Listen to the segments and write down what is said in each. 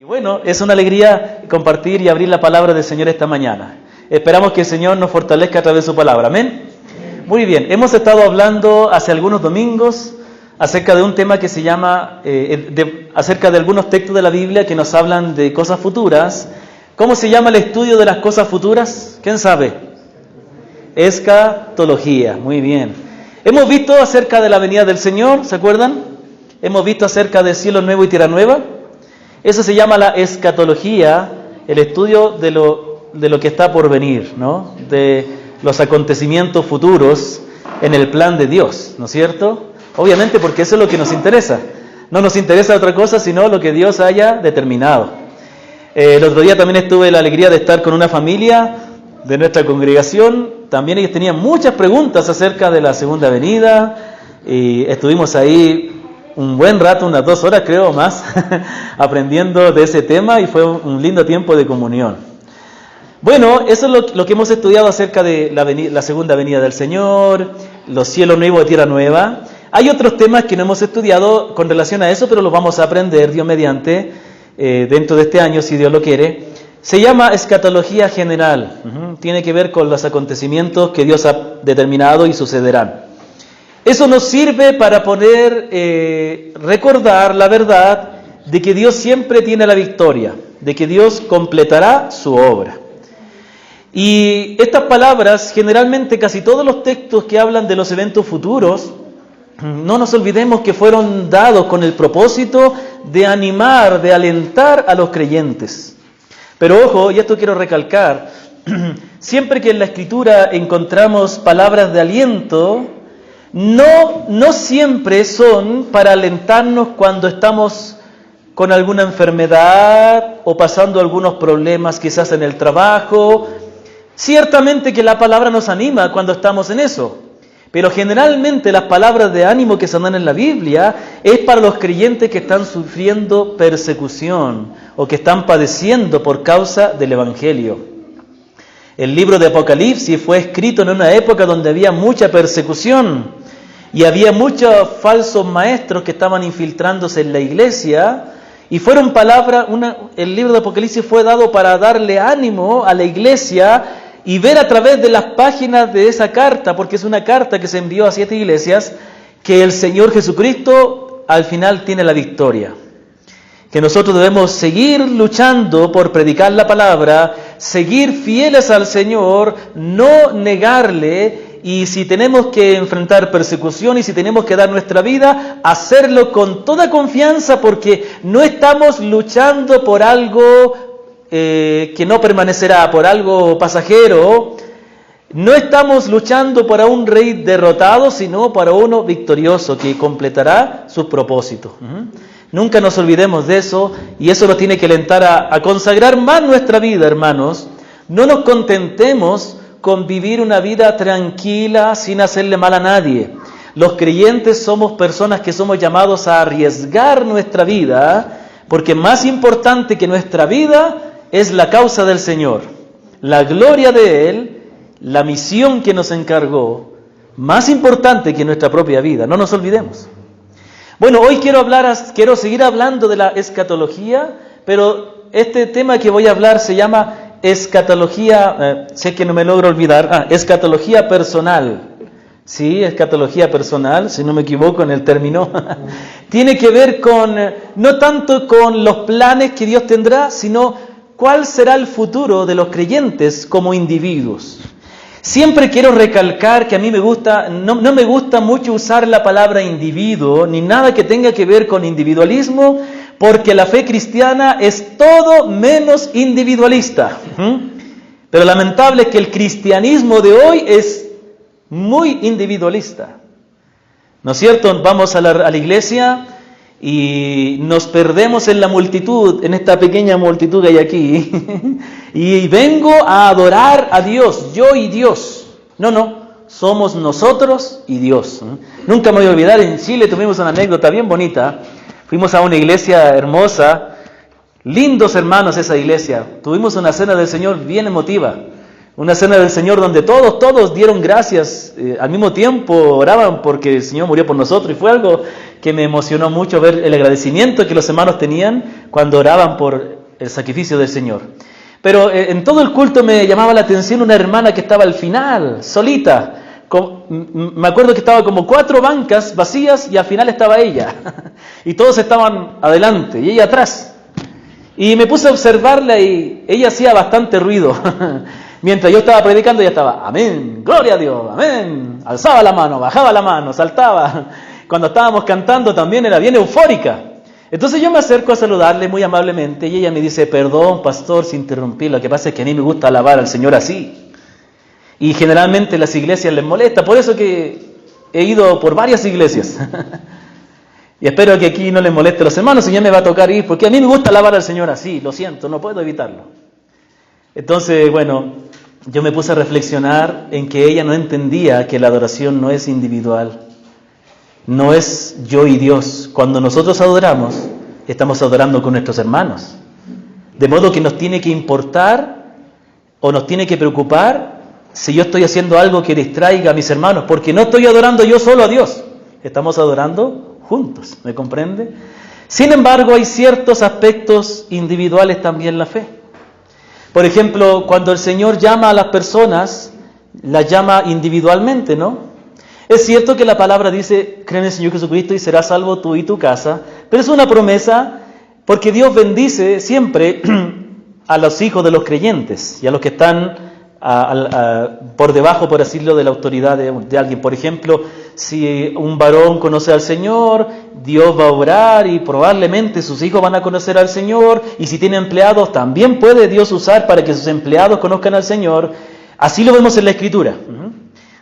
Y bueno, es una alegría compartir y abrir la palabra del Señor esta mañana. Esperamos que el Señor nos fortalezca a través de su palabra. Amén. Muy bien, hemos estado hablando hace algunos domingos acerca de un tema que se llama, acerca de algunos textos de la Biblia que nos hablan de cosas futuras. ¿Cómo se llama el estudio de las cosas futuras? ¿Quién sabe? Escatología, muy bien. Hemos visto acerca de la venida del Señor, ¿se acuerdan? Hemos visto acerca de cielo nuevo y tierra nueva. Eso se llama la escatología, el estudio de lo que está por venir, ¿no? De los acontecimientos futuros en el plan de Dios, ¿no es cierto? Obviamente porque eso es lo que nos interesa. No nos interesa otra cosa sino lo que Dios haya determinado. El otro día también tuve la alegría de estar con una familia de nuestra congregación. También ellos tenían muchas preguntas acerca de la segunda venida y estuvimos ahí un buen rato, unas 2 horas creo más, aprendiendo de ese tema y fue un lindo tiempo de comunión. Bueno, eso es lo que hemos estudiado acerca de la segunda venida del Señor, los cielos nuevos y tierra nueva. Hay otros temas que no hemos estudiado con relación a eso, pero los vamos a aprender, Dios mediante, dentro de este año, si Dios lo quiere. Se llama escatología general, tiene que ver con los acontecimientos que Dios ha determinado y sucederán. Eso nos sirve para poder recordar la verdad de que Dios siempre tiene la victoria, de que Dios completará su obra. Y estas palabras, generalmente casi todos los textos que hablan de los eventos futuros, no nos olvidemos que fueron dados con el propósito de animar, de alentar a los creyentes. Pero ojo, y esto quiero recalcar, siempre que en la Escritura encontramos palabras de aliento, no siempre son para alentarnos cuando estamos con alguna enfermedad o pasando algunos problemas quizás en el trabajo. Ciertamente que la palabra nos anima cuando estamos en eso, pero generalmente las palabras de ánimo que se dan en la Biblia es para los creyentes que están sufriendo persecución o que están padeciendo por causa del Evangelio. El libro de Apocalipsis fue escrito en una época donde había mucha persecución y había muchos falsos maestros que estaban infiltrándose en la iglesia y fueron palabras, el libro de Apocalipsis fue dado para darle ánimo a la iglesia y ver a través de las páginas de esa carta, porque es una carta que se envió a 7 iglesias, que el Señor Jesucristo al final tiene la victoria. Que nosotros debemos seguir luchando por predicar la palabra, seguir fieles al Señor, no negarle, y si tenemos que enfrentar persecución y si tenemos que dar nuestra vida, hacerlo con toda confianza, porque no estamos luchando por algo que no permanecerá, por algo pasajero. No estamos luchando para un rey derrotado, sino para uno victorioso que completará sus propósitos. Nunca nos olvidemos de eso, y eso nos tiene que alentar a consagrar más nuestra vida, hermanos. No nos contentemos con vivir una vida tranquila sin hacerle mal a nadie. Los creyentes somos personas que somos llamados a arriesgar nuestra vida, porque más importante que nuestra vida es la causa del Señor, la gloria de Él, la misión que nos encargó, más importante que nuestra propia vida. No nos olvidemos. Bueno, hoy quiero seguir hablando de la escatología, pero este tema que voy a hablar se llama escatología, sé que no me logro olvidar, escatología personal. Sí, escatología personal, si no me equivoco en el término. Tiene que ver no tanto con los planes que Dios tendrá, sino cuál será el futuro de los creyentes como individuos. Siempre quiero recalcar que a mí no me gusta mucho usar la palabra individuo, ni nada que tenga que ver con individualismo, porque la fe cristiana es todo menos individualista. Pero lamentable es que el cristianismo de hoy es muy individualista. ¿No es cierto? Vamos a la iglesia y nos perdemos en la multitud, en esta pequeña multitud que hay aquí, y vengo a adorar a Dios, yo y Dios. No, somos nosotros y Dios. Nunca me voy a olvidar, en Chile tuvimos una anécdota bien bonita. Fuimos a una iglesia hermosa, lindos hermanos esa iglesia. Tuvimos una cena del Señor bien emotiva. Una cena del Señor donde todos dieron gracias, al mismo tiempo oraban porque el Señor murió por nosotros, y fue algo que me emocionó mucho ver el agradecimiento que los hermanos tenían cuando oraban por el sacrificio del Señor. Pero en todo el culto me llamaba la atención una hermana que estaba al final, solita. Me acuerdo que estaba como 4 bancas vacías y al final estaba ella. Y todos estaban adelante y ella atrás. Y me puse a observarla y ella hacía bastante ruido. Mientras yo estaba predicando, ella estaba, amén, gloria a Dios, amén. Alzaba la mano, bajaba la mano, saltaba. Cuando estábamos cantando también era bien eufórica. Entonces yo me acerco a saludarle muy amablemente y ella me dice, perdón, pastor, si interrumpí, lo que pasa es que a mí me gusta alabar al Señor así. Y generalmente las iglesias les molesta, por eso que he ido por varias iglesias. Y espero que aquí no les moleste a los hermanos, si ya me va a tocar ir, porque a mí me gusta alabar al Señor así, lo siento, no puedo evitarlo. Entonces, bueno, yo me puse a reflexionar en que ella no entendía que la adoración no es individual, no es yo y Dios. Cuando nosotros adoramos, estamos adorando con nuestros hermanos. De modo que nos tiene que importar o nos tiene que preocupar si yo estoy haciendo algo que distraiga a mis hermanos, porque no estoy adorando yo solo a Dios, estamos adorando juntos, ¿me comprende? Sin embargo, hay ciertos aspectos individuales también en la fe. Por ejemplo, cuando el Señor llama a las personas, las llama individualmente, ¿no? Es cierto que la palabra dice, cree en el Señor Jesucristo y serás salvo tú y tu casa, pero es una promesa porque Dios bendice siempre a los hijos de los creyentes y a los que están por debajo, por así decirlo, de la autoridad de alguien. Por ejemplo, si un varón conoce al Señor, Dios va a obrar y probablemente sus hijos van a conocer al Señor, y si tiene empleados, también puede Dios usar para que sus empleados conozcan al Señor. Así lo vemos en la Escritura.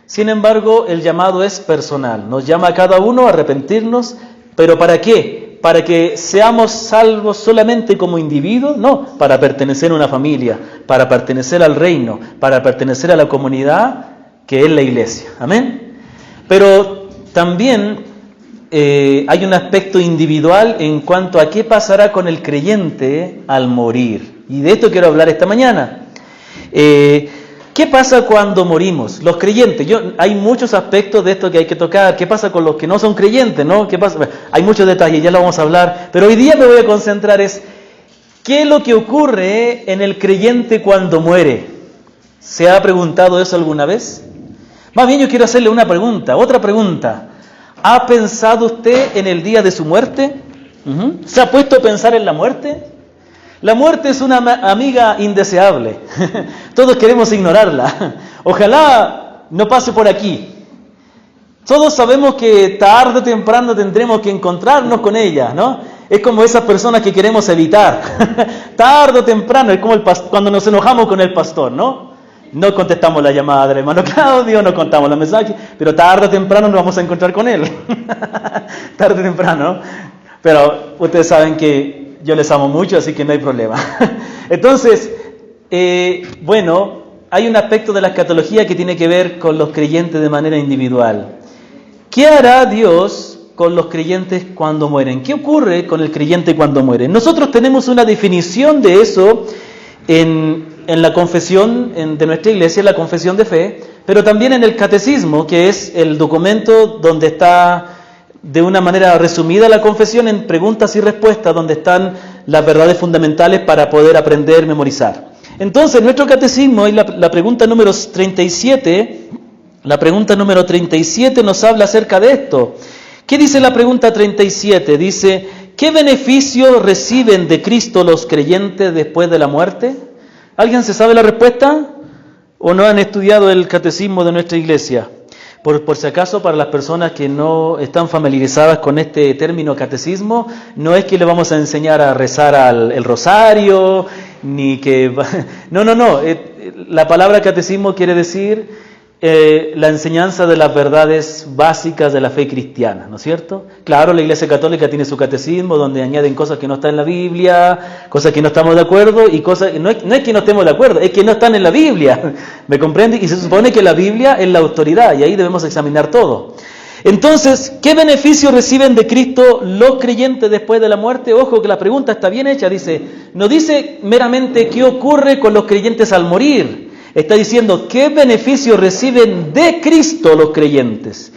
Sin embargo, el llamado es personal, nos llama a cada uno a arrepentirnos, pero ¿para qué? ¿Para que seamos salvos solamente como individuos? No, para pertenecer a una familia, para pertenecer al reino, para pertenecer a la comunidad que es la iglesia. Amén. Pero también hay un aspecto individual en cuanto a qué pasará con el creyente al morir. Y de esto quiero hablar esta mañana. ¿Qué pasa cuando morimos? Los creyentes, hay muchos aspectos de esto que hay que tocar. ¿Qué pasa con los que no son creyentes, no? ¿Qué pasa? Bueno, hay muchos detalles, ya lo vamos a hablar, pero hoy día me voy a concentrar ¿qué es lo que ocurre en el creyente cuando muere? ¿Se ha preguntado eso alguna vez? Más bien yo quiero hacerle otra pregunta. ¿Ha pensado usted en el día de su muerte? ¿Se ha puesto a pensar en la muerte? La muerte es una amiga indeseable. Todos queremos ignorarla. Ojalá no pase por aquí. Todos sabemos que tarde o temprano tendremos que encontrarnos con ella, ¿no? Es como esas personas que queremos evitar. Tarde o temprano, es como cuando nos enojamos con el pastor, ¿no? No contestamos la llamada del hermano Claudio, no contamos los mensajes, pero tarde o temprano nos vamos a encontrar con él. Tarde o temprano, ¿no? Pero ustedes saben que yo les amo mucho, así que no hay problema. Entonces, hay un aspecto de la escatología que tiene que ver con los creyentes de manera individual. ¿Qué hará Dios con los creyentes cuando mueren? ¿Qué ocurre con el creyente cuando muere? Nosotros tenemos una definición de eso en la confesión de nuestra iglesia, la confesión de fe, pero también en el catecismo, que es el documento donde está de una manera resumida la confesión en preguntas y respuestas, donde están las verdades fundamentales para poder aprender, memorizar. Entonces, nuestro catecismo, y la pregunta número 37, nos habla acerca de esto. ¿Qué dice la pregunta 37? Dice, ¿qué beneficio reciben de Cristo los creyentes después de la muerte? ¿Alguien se sabe la respuesta? ¿O no han estudiado el catecismo de nuestra iglesia? Por si acaso, para las personas que no están familiarizadas con este término catecismo, no es que le vamos a enseñar a rezar el rosario, ni que... No. La palabra catecismo quiere decir la enseñanza de las verdades básicas de la fe cristiana, ¿no es cierto? Claro, la Iglesia Católica tiene su catecismo, donde añaden cosas que no están en la Biblia, cosas que no estamos de acuerdo, y cosas... No es que no estemos de acuerdo, es que no están en la Biblia, ¿me comprende? Y se supone que la Biblia es la autoridad, y ahí debemos examinar todo. Entonces, ¿qué beneficio reciben de Cristo los creyentes después de la muerte? Ojo que la pregunta está bien hecha, no dice meramente qué ocurre con los creyentes al morir. Está diciendo, ¿qué beneficio reciben de Cristo los creyentes?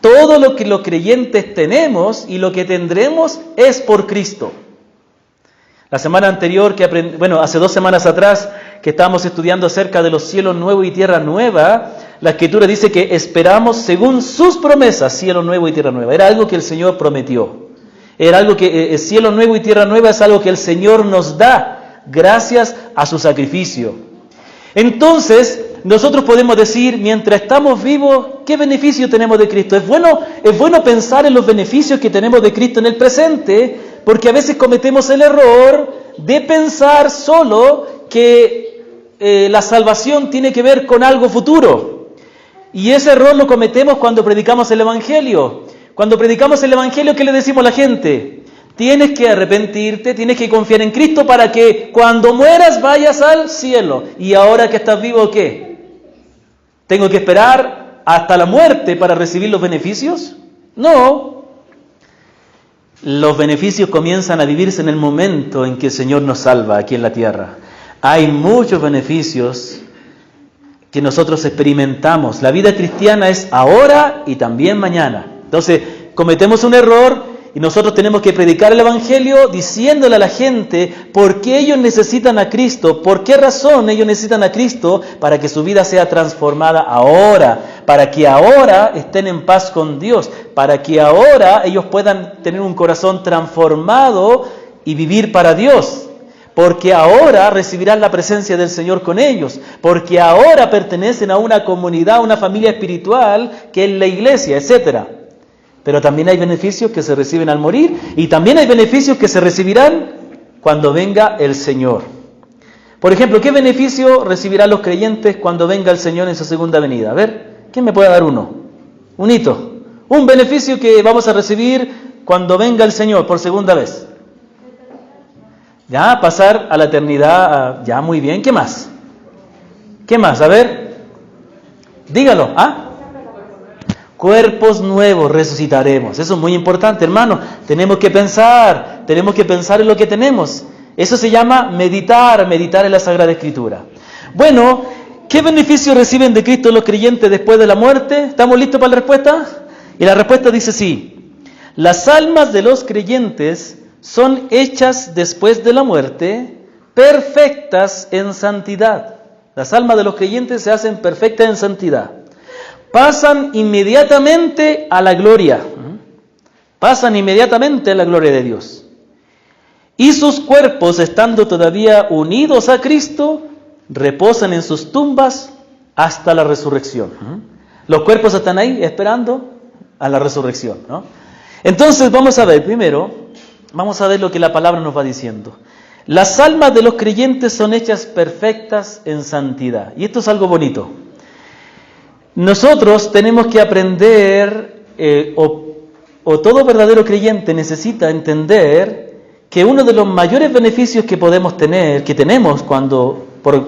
Todo lo que los creyentes tenemos y lo que tendremos es por Cristo. La semana anterior, hace 2 semanas atrás, que estábamos estudiando acerca de los cielos nuevos y tierra nueva, la Escritura dice que esperamos según sus promesas, cielo nuevo y tierra nueva. Era algo que el Señor prometió. Era algo que el cielo nuevo y tierra nueva es algo que el Señor nos da gracias a su sacrificio. Entonces, nosotros podemos decir, mientras estamos vivos, ¿qué beneficio tenemos de Cristo? Es bueno pensar en los beneficios que tenemos de Cristo en el presente, porque a veces cometemos el error de pensar solo que la salvación tiene que ver con algo futuro. Y ese error lo cometemos cuando predicamos el Evangelio. Cuando predicamos el Evangelio, ¿qué le decimos a la gente? Tienes que arrepentirte, tienes que confiar en Cristo para que cuando mueras vayas al cielo. ¿Y ahora que estás vivo, qué? ¿Tengo que esperar hasta la muerte para recibir los beneficios? No. Los beneficios comienzan a vivirse en el momento en que el Señor nos salva aquí en la tierra. Hay muchos beneficios que nosotros experimentamos. La vida cristiana es ahora y también mañana. Entonces, cometemos un error y nosotros tenemos que predicar el Evangelio diciéndole a la gente por qué ellos necesitan a Cristo, por qué razón ellos necesitan a Cristo para que su vida sea transformada ahora, para que ahora estén en paz con Dios, para que ahora ellos puedan tener un corazón transformado y vivir para Dios, porque ahora recibirán la presencia del Señor con ellos, porque ahora pertenecen a una comunidad, a una familia espiritual que es la iglesia, etcétera. Pero también hay beneficios que se reciben al morir y también hay beneficios que se recibirán cuando venga el Señor. Por ejemplo, ¿qué beneficio recibirán los creyentes cuando venga el Señor en su segunda venida? A ver, ¿quién me puede dar uno? Un hito. Un beneficio que vamos a recibir cuando venga el Señor por segunda vez. Ya, pasar a la eternidad. Ya, muy bien. ¿Qué más? ¿Qué más? A ver, dígalo. Cuerpos nuevos resucitaremos. Eso es muy importante, hermano. Tenemos que pensar en lo que tenemos. Eso se llama meditar en la Sagrada Escritura. Bueno, ¿qué beneficios reciben de Cristo los creyentes después de la muerte? ¿Estamos listos para la respuesta? Y la respuesta dice sí. Las almas de los creyentes son hechas después de la muerte perfectas en santidad. Las almas de los creyentes se hacen perfectas en santidad. Pasan inmediatamente a la gloria. Pasan inmediatamente a la gloria de Dios. Y sus cuerpos, estando todavía unidos a Cristo, reposan en sus tumbas hasta la resurrección. Los cuerpos están ahí esperando a la resurrección, ¿no? Entonces vamos a ver lo que la palabra nos va diciendo. Las almas de los creyentes son hechas perfectas en santidad. Y esto es algo bonito. Nosotros tenemos que aprender, o todo verdadero creyente necesita entender que uno de los mayores beneficios que podemos tener, que tenemos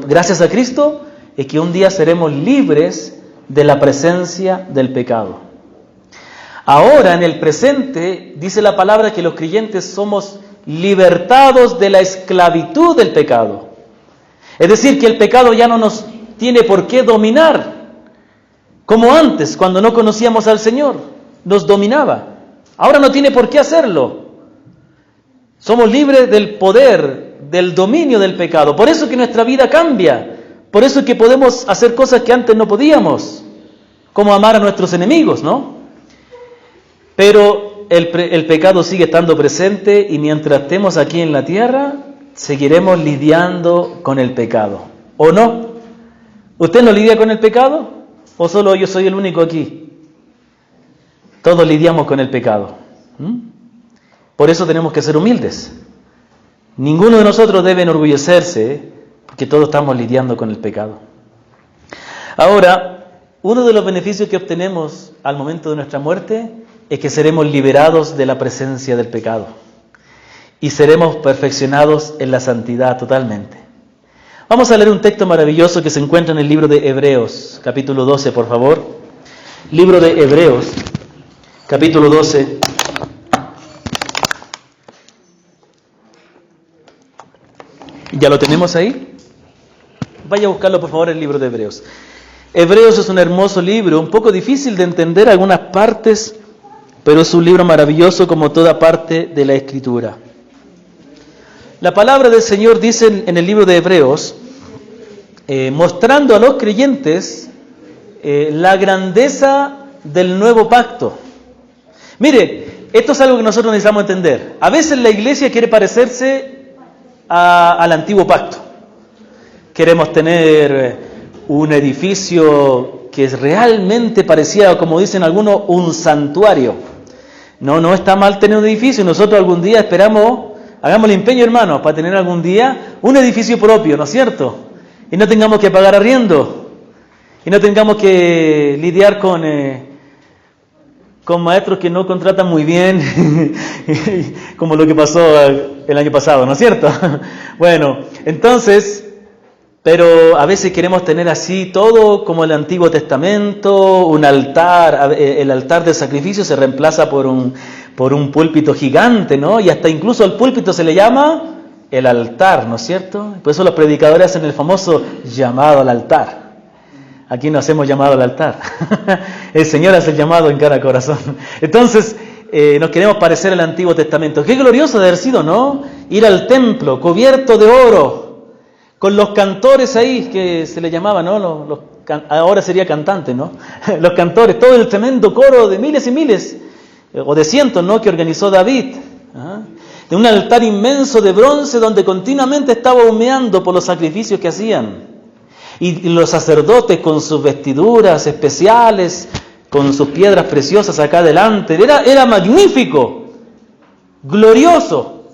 gracias a Cristo, es que un día seremos libres de la presencia del pecado. Ahora, en el presente, dice la palabra que los creyentes somos libertados de la esclavitud del pecado. Es decir, que el pecado ya no nos tiene por qué dominar. Como antes, cuando no conocíamos al Señor, nos dominaba. Ahora no tiene por qué hacerlo. Somos libres del poder, del dominio del pecado. Por eso que nuestra vida cambia. Por eso que podemos hacer cosas que antes no podíamos. Como amar a nuestros enemigos, ¿no? Pero el pecado sigue estando presente y mientras estemos aquí en la tierra, seguiremos lidiando con el pecado. ¿O no? ¿Usted no lidia con el pecado? ¿O solo yo soy el único aquí? Todos lidiamos con el pecado. Por eso tenemos que ser humildes. Ninguno de nosotros debe enorgullecerse, porque todos estamos lidiando con el pecado. Ahora, uno de los beneficios que obtenemos al momento de nuestra muerte es que seremos liberados de la presencia del pecado y seremos perfeccionados en la santidad totalmente. Vamos a leer un texto maravilloso que se encuentra en el libro de Hebreos, capítulo 12, por favor. Libro de Hebreos, capítulo 12. ¿Ya lo tenemos ahí? Vaya a buscarlo, por favor, el libro de Hebreos. Hebreos es un hermoso libro, un poco difícil de entender algunas partes, pero es un libro maravilloso como toda parte de la Escritura. La palabra del Señor dice en el libro de Hebreos, mostrando a los creyentes la grandeza del nuevo pacto. Mire, esto es algo que nosotros necesitamos entender. A veces la iglesia quiere parecerse al antiguo pacto. Queremos tener un edificio que realmente parecía, como dicen algunos, un santuario. No está mal tener un edificio. Nosotros algún día esperamos, hagamos el empeño, hermanos, para tener algún día un edificio propio, ¿no es cierto? Y no tengamos que pagar arriendo. Y no tengamos que lidiar con maestros que no contratan muy bien, como lo que pasó el año pasado, ¿no es cierto? Bueno, entonces, pero a veces queremos tener así todo como el Antiguo Testamento, un altar, el altar de sacrificio se reemplaza por un púlpito gigante, ¿no? Y hasta incluso al púlpito se le llama el altar, ¿no es cierto? Por eso los predicadores hacen el famoso llamado al altar. Aquí no hacemos llamado al altar. El Señor hace el llamado en cada corazón. Entonces, nos queremos parecer al Antiguo Testamento. Qué glorioso de haber sido, ¿no? Ir al templo cubierto de oro, con los cantores ahí, que se le llamaba, ¿no? Ahora sería cantante, ¿no? Los cantores, todo el tremendo coro de miles y miles, o de cientos, ¿no? Que organizó David. ¿Ah? De un altar inmenso de bronce donde continuamente estaba humeando por los sacrificios que hacían. Y los sacerdotes con sus vestiduras especiales, con sus piedras preciosas acá adelante. Era magnífico, glorioso.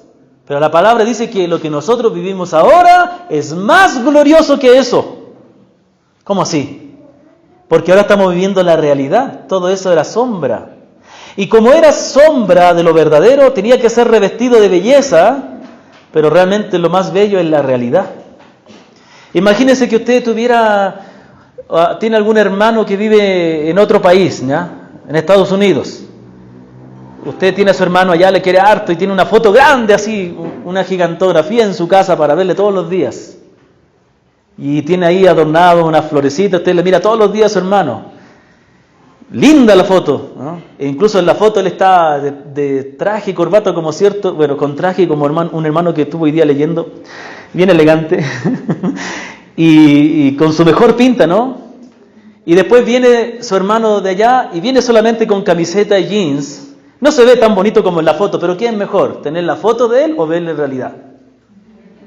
Pero la palabra dice que lo que nosotros vivimos ahora es más glorioso que eso. ¿Cómo así? Porque ahora estamos viviendo la realidad. Todo eso era sombra. Y como era sombra de lo verdadero, tenía que ser revestido de belleza, pero realmente lo más bello es la realidad. Imagínese que usted tiene algún hermano que vive en otro país, ¿ya? En Estados Unidos. Usted tiene a su hermano allá, le quiere harto y tiene una foto grande así, una gigantografía en su casa para verle todos los días. Y tiene ahí adornado una florecita, usted le mira todos los días a su hermano. Linda la foto, ¿no? E incluso en la foto él está de traje y corbata como cierto, bueno, con traje como un hermano que estuvo hoy día leyendo, bien elegante, y con su mejor pinta, ¿no? Y después viene su hermano de allá y viene solamente con camiseta y jeans. No se ve tan bonito como en la foto, pero ¿qué es mejor? ¿Tener la foto de él o verle en realidad?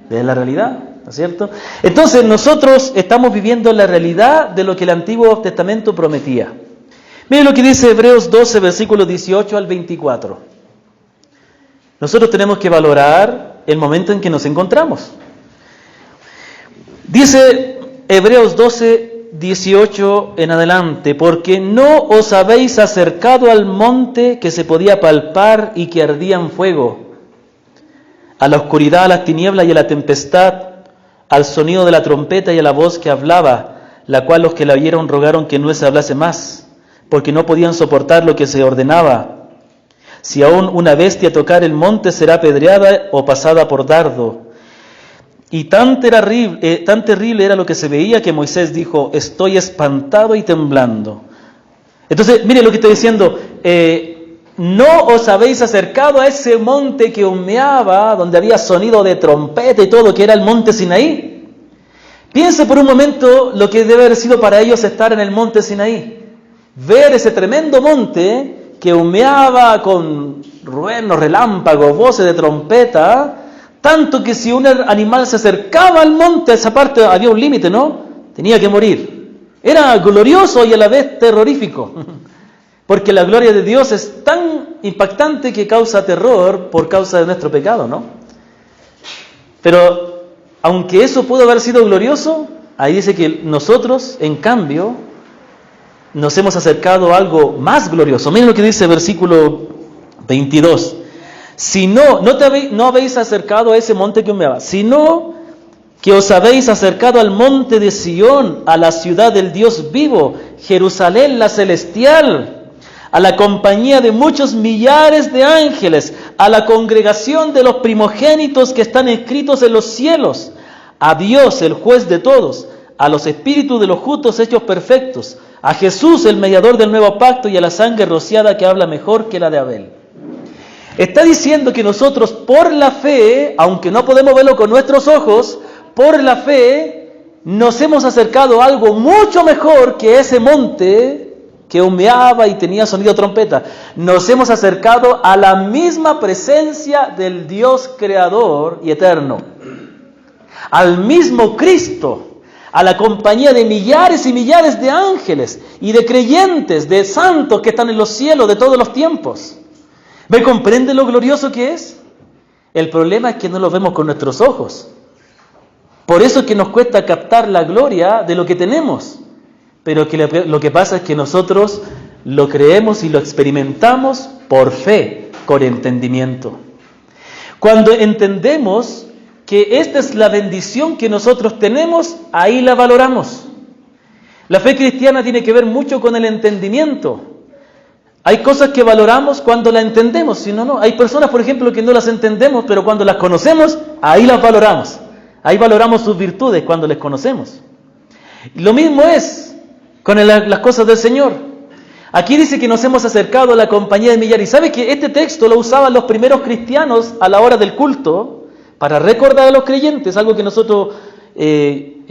Ver la realidad, ¿no es cierto? Entonces nosotros estamos viviendo la realidad de lo que el Antiguo Testamento prometía. Miren lo que dice Hebreos 12, versículos 18 al 24. Nosotros tenemos que valorar el momento en que nos encontramos. Dice Hebreos 12, 18 en adelante, porque no os habéis acercado al monte que se podía palpar y que ardía en fuego, a la oscuridad, a las tinieblas y a la tempestad, al sonido de la trompeta y a la voz que hablaba, la cual los que la oyeron rogaron que no se hablase más, porque no podían soportar lo que se ordenaba. Si aún una bestia tocar el monte, será apedreada o pasada por dardo. Y tan terrible era lo que se veía que Moisés dijo, estoy espantado y temblando. Entonces, mire lo que estoy diciendo, no os habéis acercado a ese monte que humeaba, donde había sonido de trompeta y todo, que era el monte Sinaí. Piense por un momento lo que debe haber sido para ellos estar en el monte Sinaí. Ver ese tremendo monte que humeaba con truenos, relámpagos, voces de trompeta, tanto que si un animal se acercaba al monte, a esa parte había un límite, ¿no? Tenía que morir. Era glorioso y a la vez terrorífico, porque la gloria de Dios es tan impactante que causa terror por causa de nuestro pecado, ¿no? Pero aunque eso pudo haber sido glorioso, ahí dice que nosotros, en cambio, nos hemos acercado a algo más glorioso. Miren lo que dice el versículo 22. Si no habéis acercado a ese monte que humeaba, sino que os habéis acercado al monte de Sión, a la ciudad del Dios vivo, Jerusalén la celestial, a la compañía de muchos millares de ángeles, a la congregación de los primogénitos que están escritos en los cielos, a Dios, el juez de todos, a los espíritus de los justos hechos perfectos, a Jesús, el mediador del nuevo pacto, y a la sangre rociada que habla mejor que la de Abel. Está diciendo que nosotros por la fe, aunque no podemos verlo con nuestros ojos, por la fe nos hemos acercado a algo mucho mejor que ese monte que humeaba y tenía sonido de trompeta. Nos hemos acercado a la misma presencia del Dios creador y eterno, al mismo Cristo, a la compañía de millares y millares de ángeles y de creyentes, de santos que están en los cielos de todos los tiempos. ¿Me comprende lo glorioso que es? El problema es que no lo vemos con nuestros ojos. Por eso es que nos cuesta captar la gloria de lo que tenemos. Pero que lo que pasa es que nosotros lo creemos y lo experimentamos por fe, con entendimiento. Cuando entendemos que esta es la bendición que nosotros tenemos, ahí la valoramos. La fe cristiana tiene que ver mucho con el entendimiento. Hay cosas que valoramos cuando las entendemos, si no, no. Hay personas, por ejemplo, que no las entendemos, pero cuando las conocemos, ahí las valoramos. Ahí valoramos sus virtudes cuando les conocemos. Y lo mismo es con las cosas del Señor. Aquí dice que nos hemos acercado a la compañía de millares. Y ¿sabe que este texto lo usaban los primeros cristianos a la hora del culto para recordar a los creyentes? Algo que nosotros,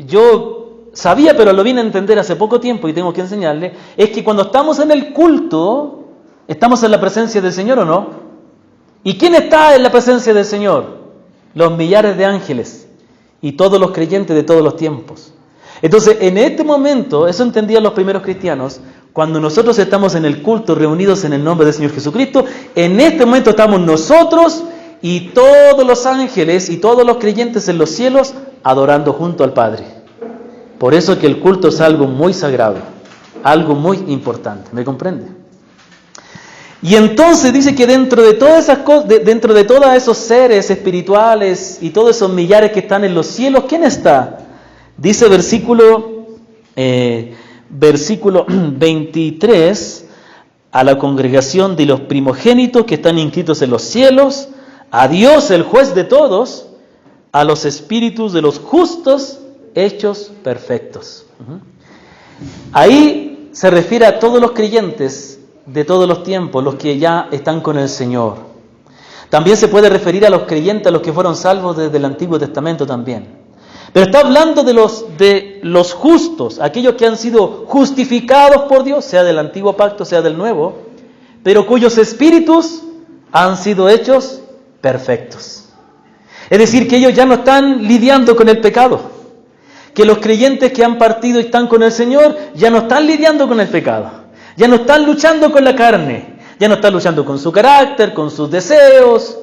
yo sabía, pero lo vine a entender hace poco tiempo y tengo que enseñarle, es que cuando estamos en el culto, estamos en la presencia del Señor, ¿o no? ¿Y quién está en la presencia del Señor? Los millares de ángeles y todos los creyentes de todos los tiempos. Entonces, en este momento, eso entendían los primeros cristianos, cuando nosotros estamos en el culto reunidos en el nombre del Señor Jesucristo, en este momento estamos nosotros y todos los ángeles y todos los creyentes en los cielos adorando junto al Padre. Por eso es que el culto es algo muy sagrado, algo muy importante, ¿me comprende? Y entonces dice que dentro de todas esas cosas, dentro de todos esos seres espirituales y todos esos millares que están en los cielos, ¿quién está? Dice versículo 23, a la congregación de los primogénitos que están inscritos en los cielos, a Dios el juez de todos, a los espíritus de los justos hechos perfectos. Ahí se refiere a todos los creyentes de todos los tiempos, los que ya están con el Señor. También se puede referir a los creyentes, a los que fueron salvos desde el Antiguo Testamento también. Pero está hablando de los justos, aquellos que han sido justificados por Dios, sea del antiguo pacto, sea del nuevo, pero cuyos espíritus han sido hechos perfectos. Es decir, que ellos ya no están lidiando con el pecado, que los creyentes que han partido y están con el Señor ya no están lidiando con el pecado, ya no están luchando con la carne, ya no están luchando con su carácter, con sus deseos,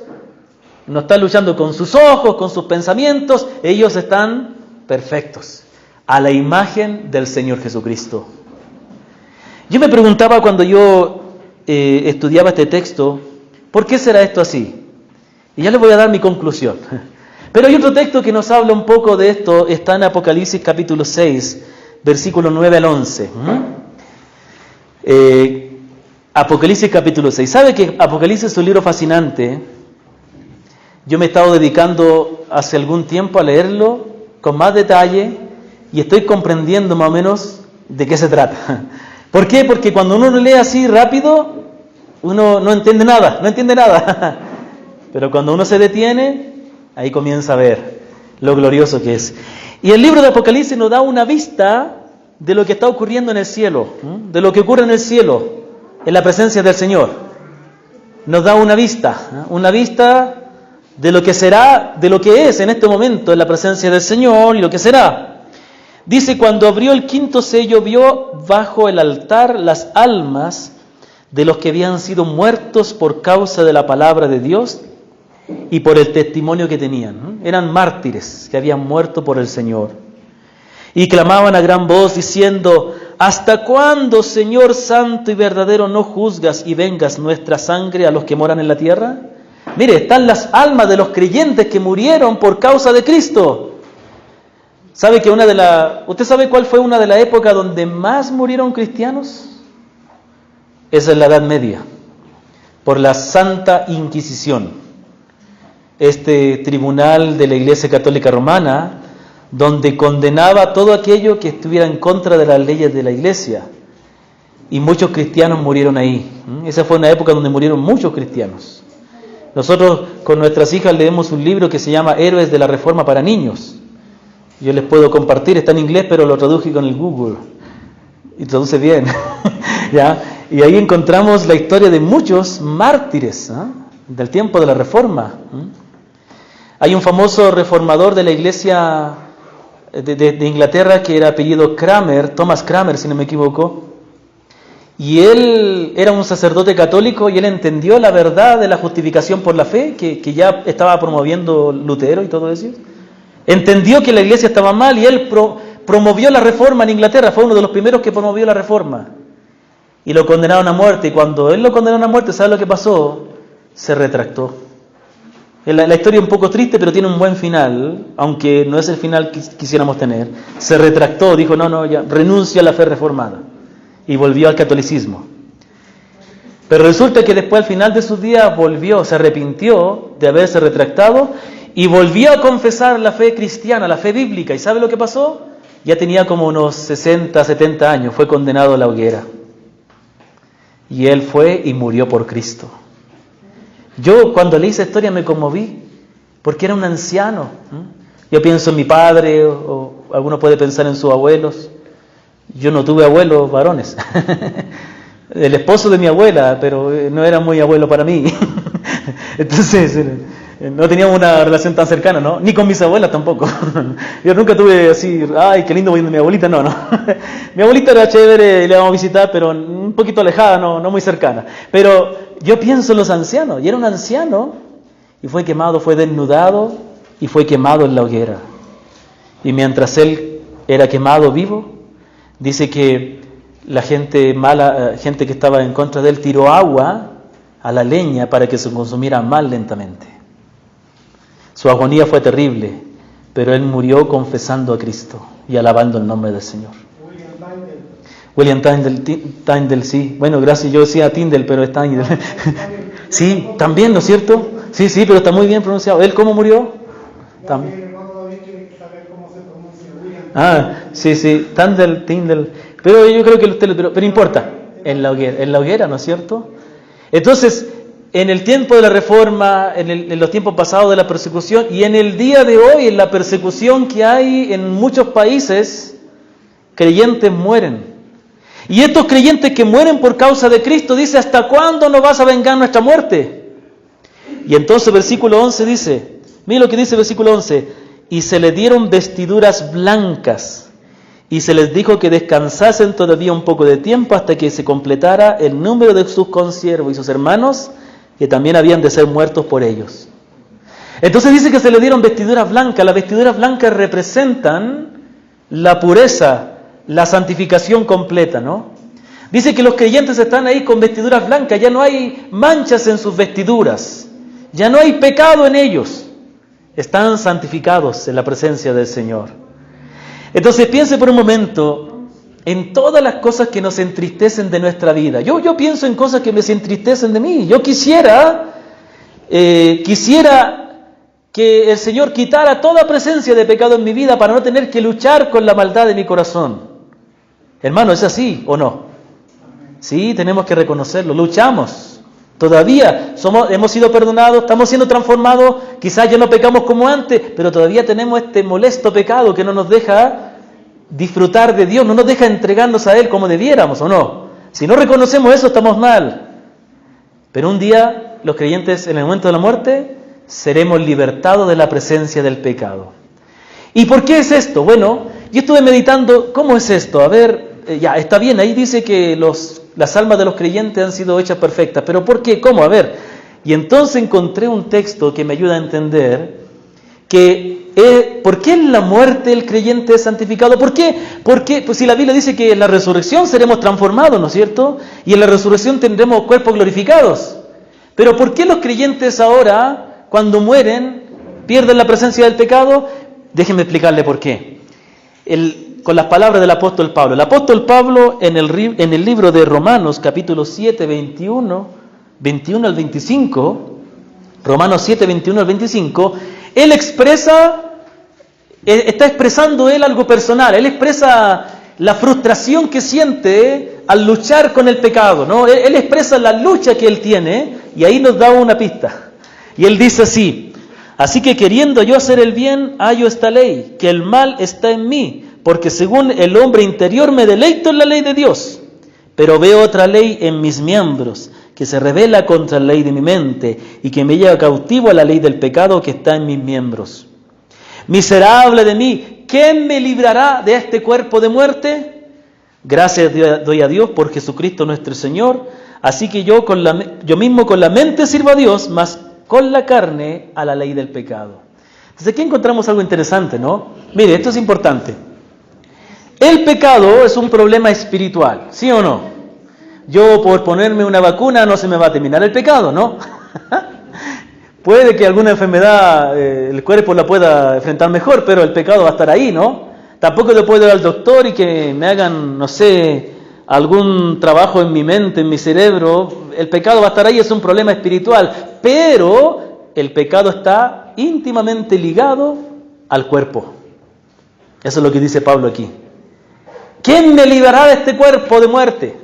no están luchando con sus ojos, con sus pensamientos. Ellos están perfectos, a la imagen del Señor Jesucristo. Yo me preguntaba cuando yo estudiaba este texto, ¿por qué será esto así? Y ya les voy a dar mi conclusión. Pero hay otro texto que nos habla un poco de esto, está en Apocalipsis capítulo 6, versículos 9 al 11. Apocalipsis capítulo 6. ¿Sabe que Apocalipsis es un libro fascinante? Yo me he estado dedicando hace algún tiempo a leerlo con más detalle y estoy comprendiendo más o menos de qué se trata. ¿Por qué? Porque cuando uno lo lee así rápido, uno no entiende nada. Pero cuando uno se detiene, ahí comienza a ver lo glorioso que es. Y el libro de Apocalipsis nos da una vista de lo que está ocurriendo en el cielo, de lo que ocurre en el cielo, en la presencia del Señor. Nos da una vista de lo que será, de lo que es en este momento en la presencia del Señor y lo que será. Dice, cuando abrió el quinto sello, vio bajo el altar las almas de los que habían sido muertos por causa de la palabra de Dios y por el testimonio que tenían. Eran mártires que habían muerto por el Señor. Y clamaban a gran voz diciendo, ¿hasta cuándo, Señor santo y verdadero, no juzgas y vengas nuestra sangre a los que moran en la tierra? Mire, están las almas de los creyentes que murieron por causa de Cristo. ¿Sabe que usted sabe cuál fue una de las épocas donde más murieron cristianos? Esa es la Edad Media, por la Santa Inquisición. Este tribunal de la Iglesia Católica Romana, donde condenaba todo aquello que estuviera en contra de las leyes de la iglesia. Y muchos cristianos murieron ahí. Esa fue una época donde murieron muchos cristianos. Nosotros con nuestras hijas leemos un libro que se llama Héroes de la Reforma para niños. Yo les puedo compartir, está en inglés, pero lo traduje con el Google. Y traduce bien. ¿Ya? Y ahí encontramos la historia de muchos mártires del tiempo de la Reforma. Hay un famoso reformador de la iglesia de Inglaterra que era apellido Cranmer, Thomas Cranmer, si no me equivoco. Y él era un sacerdote católico y él entendió la verdad de la justificación por la fe, que ya estaba promoviendo Lutero y todo eso. Entendió que la iglesia estaba mal y él promovió la reforma en Inglaterra, fue uno de los primeros que promovió la reforma. Y lo condenaron a muerte, y cuando él lo condenaron a muerte, ¿sabe lo que pasó? Se retractó. La historia es un poco triste, pero tiene un buen final, aunque no es el final que quisiéramos tener. Se retractó, dijo, no, ya, renuncia a la fe reformada. Y volvió al catolicismo. Pero resulta que después, al final de sus días, volvió, se arrepintió de haberse retractado y volvió a confesar la fe cristiana, la fe bíblica. ¿Y sabe lo que pasó? Ya tenía como unos 60, 70 años, fue condenado a la hoguera. Y él fue y murió por Cristo. Yo cuando leí esa historia me conmoví, porque era un anciano. Yo pienso en mi padre, o alguno puede pensar en sus abuelos. Yo no tuve abuelos varones. El esposo de mi abuela, pero no era muy abuelo para mí. Entonces, no teníamos una relación tan cercana, ¿no? Ni con mis abuelas tampoco. Yo nunca tuve así, ay, qué lindo voy viendo mi abuelita, no. Mi abuelita era chévere, le íbamos a visitar, pero un poquito alejada, no muy cercana. Pero yo pienso en los ancianos, y era un anciano, y fue quemado, fue desnudado, y fue quemado en la hoguera. Y mientras él era quemado vivo, dice que la gente mala, gente que estaba en contra de él, tiró agua a la leña para que se consumiera más lentamente. Su agonía fue terrible, pero él murió confesando a Cristo y alabando el nombre del Señor. William Tyndale, sí. Bueno, gracias, yo decía Tyndale, pero es Tyndale. Sí, también, ¿no es cierto? Sí, pero está muy bien pronunciado. ¿Él cómo murió? También. Sí, Tyndale. Pero yo creo que usted pero importa, en la hoguera, ¿no es cierto? Entonces, en el tiempo de la Reforma, en los tiempos pasados de la persecución, y en el día de hoy, en la persecución que hay en muchos países, creyentes mueren. Y estos creyentes que mueren por causa de Cristo, dice, ¿hasta cuándo no vas a vengar nuestra muerte? Y entonces versículo 11 dice, mira lo que dice versículo 11, y se les dieron vestiduras blancas, y se les dijo que descansasen todavía un poco de tiempo hasta que se completara el número de sus consiervos y sus hermanos, que también habían de ser muertos por ellos. Entonces dice que se les dieron vestiduras blancas. Las vestiduras blancas representan la pureza, la santificación completa, ¿no? Dice que los creyentes están ahí con vestiduras blancas, ya no hay manchas en sus vestiduras, ya no hay pecado en ellos, están santificados en la presencia del Señor. Entonces piense por un momento en todas las cosas que nos entristecen de nuestra vida. Yo pienso en cosas que me entristecen de mí. Yo quisiera que el Señor quitara toda presencia de pecado en mi vida para no tener que luchar con la maldad de mi corazón. Hermano, ¿es así o no? Sí, tenemos que reconocerlo. Luchamos. Todavía hemos sido perdonados, estamos siendo transformados. Quizás ya no pecamos como antes, pero todavía tenemos este molesto pecado que no nos deja disfrutar de Dios, no nos deja entregarnos a Él como debiéramos, ¿o no? Si no reconocemos eso, estamos mal. Pero un día, los creyentes, en el momento de la muerte, seremos libertados de la presencia del pecado. ¿Y por qué es esto? Bueno, yo estuve meditando, ¿cómo es esto? A ver, ya, está bien, ahí dice que las almas de los creyentes han sido hechas perfectas, pero ¿por qué? ¿Cómo? A ver, y entonces encontré un texto que me ayuda a entender que ¿por qué en la muerte el creyente es santificado? ¿Por qué? Porque pues si la Biblia dice que en la resurrección seremos transformados, ¿no es cierto? Y en la resurrección tendremos cuerpos glorificados. Pero ¿por qué los creyentes ahora, cuando mueren, pierden la presencia del pecado? Déjenme explicarle por qué. Con las palabras del apóstol Pablo. El apóstol Pablo en el libro de Romanos, capítulo 7, 21 al 25, Romanos 7, 21 al 25, él expresa está expresando él algo personal. Él expresa la frustración que siente al luchar con el pecado, ¿no? Él expresa la lucha que él tiene y ahí nos da una pista. Y él dice así: así que queriendo yo hacer el bien, hallo esta ley, que el mal está en mí, porque según el hombre interior me deleito en la ley de Dios. Pero veo otra ley en mis miembros, que se rebela contra la ley de mi mente y que me lleva cautivo a la ley del pecado que está en mis miembros. Miserable de mí, ¿quién me librará de este cuerpo de muerte? Gracias doy a Dios por Jesucristo nuestro Señor. Así que yo mismo con la mente sirvo a Dios, mas con la carne a la ley del pecado. Entonces aquí encontramos algo interesante, ¿no? Mire, esto es importante. El pecado es un problema espiritual, ¿sí o no? Yo por ponerme una vacuna no se me va a terminar el pecado, ¿no? Puede que alguna enfermedad el cuerpo la pueda enfrentar mejor, pero el pecado va a estar ahí, ¿no? Tampoco le puedo ir al doctor y que me hagan, no sé, algún trabajo en mi mente, en mi cerebro. El pecado va a estar ahí, es un problema espiritual, pero el pecado está íntimamente ligado al cuerpo. Eso es lo que dice Pablo aquí. ¿Quién me librará de este cuerpo de muerte?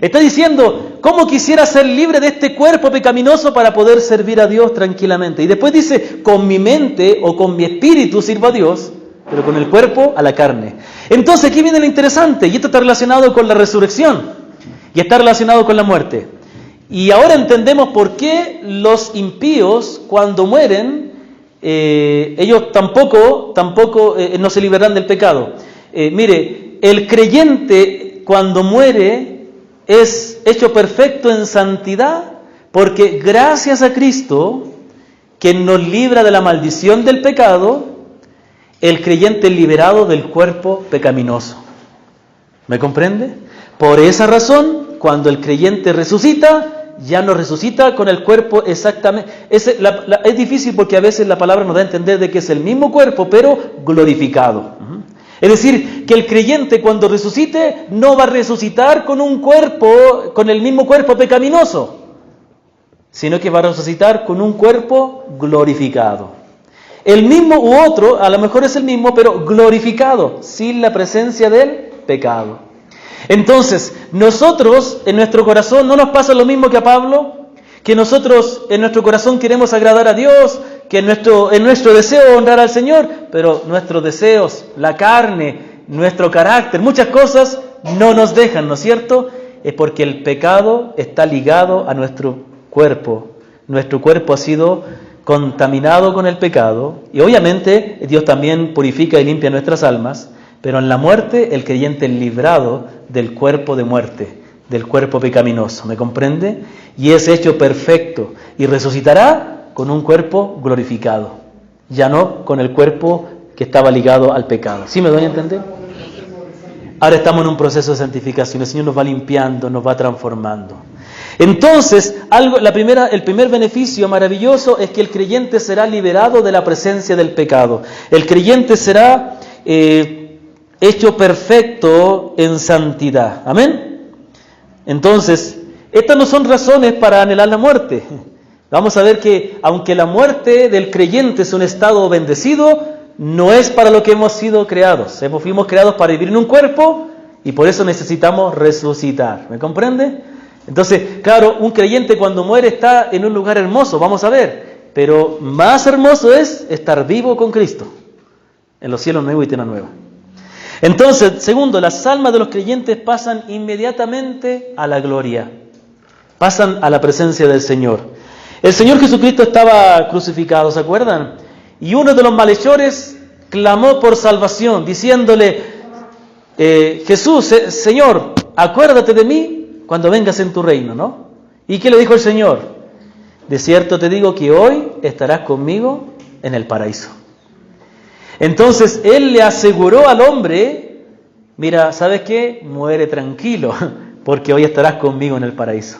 Está diciendo, ¿cómo quisiera ser libre de este cuerpo pecaminoso para poder servir a Dios tranquilamente? Y después dice, con mi mente o con mi espíritu sirvo a Dios, pero con el cuerpo a la carne. Entonces aquí viene lo interesante, y esto está relacionado con la resurrección, y está relacionado con la muerte. Y ahora entendemos por qué los impíos, cuando mueren, ellos tampoco no se liberarán del pecado. Mire, el creyente cuando muere es hecho perfecto en santidad, porque gracias a Cristo, quien nos libra de la maldición del pecado, el creyente es liberado del cuerpo pecaminoso. ¿Me comprende? Por esa razón, cuando el creyente resucita, ya no resucita con el cuerpo exactamente. Es difícil porque a veces la palabra nos da a entender de que es el mismo cuerpo, pero glorificado. Es decir, que el creyente cuando resucite no va a resucitar con un cuerpo, con el mismo cuerpo pecaminoso, sino que va a resucitar con un cuerpo glorificado. El mismo u otro, a lo mejor es el mismo, pero glorificado, sin la presencia del pecado. Entonces, nosotros en nuestro corazón no nos pasa lo mismo que a Pablo, que nosotros en nuestro corazón queremos agradar a Dios, que en nuestro deseo honrar al Señor, pero nuestros deseos, la carne, nuestro carácter, muchas cosas no nos dejan, ¿no es cierto? Es porque el pecado está ligado a nuestro cuerpo. Nuestro cuerpo ha sido contaminado con el pecado, y obviamente Dios también purifica y limpia nuestras almas, pero en la muerte el creyente es librado del cuerpo de muerte, del cuerpo pecaminoso, ¿me comprende? Y es hecho perfecto, y resucitará con un cuerpo glorificado, ya no con el cuerpo que estaba ligado al pecado. ¿Sí me doy a entender? Ahora estamos en un proceso de santificación, el Señor nos va limpiando, nos va transformando. Entonces, el primer beneficio maravilloso es que el creyente será liberado de la presencia del pecado. El creyente será hecho perfecto en santidad. ¿Amén? Entonces, estas no son razones para anhelar la muerte. Vamos a ver que, aunque la muerte del creyente es un estado bendecido, no es para lo que hemos sido creados. Fuimos creados para vivir en un cuerpo y por eso necesitamos resucitar. ¿Me comprende? Entonces, claro, un creyente cuando muere está en un lugar hermoso, vamos a ver. Pero más hermoso es estar vivo con Cristo, en los cielos nuevos y tierra nueva. Entonces, segundo, las almas de los creyentes pasan inmediatamente a la gloria. Pasan a la presencia del Señor. El Señor Jesucristo estaba crucificado, ¿se acuerdan? Y uno de los malhechores clamó por salvación, diciéndole, Jesús, Señor, acuérdate de mí cuando vengas en tu reino, ¿no? ¿Y qué le dijo el Señor? De cierto te digo que hoy estarás conmigo en el paraíso. Entonces Él le aseguró al hombre, mira, ¿sabes qué? Muere tranquilo, porque hoy estarás conmigo en el paraíso.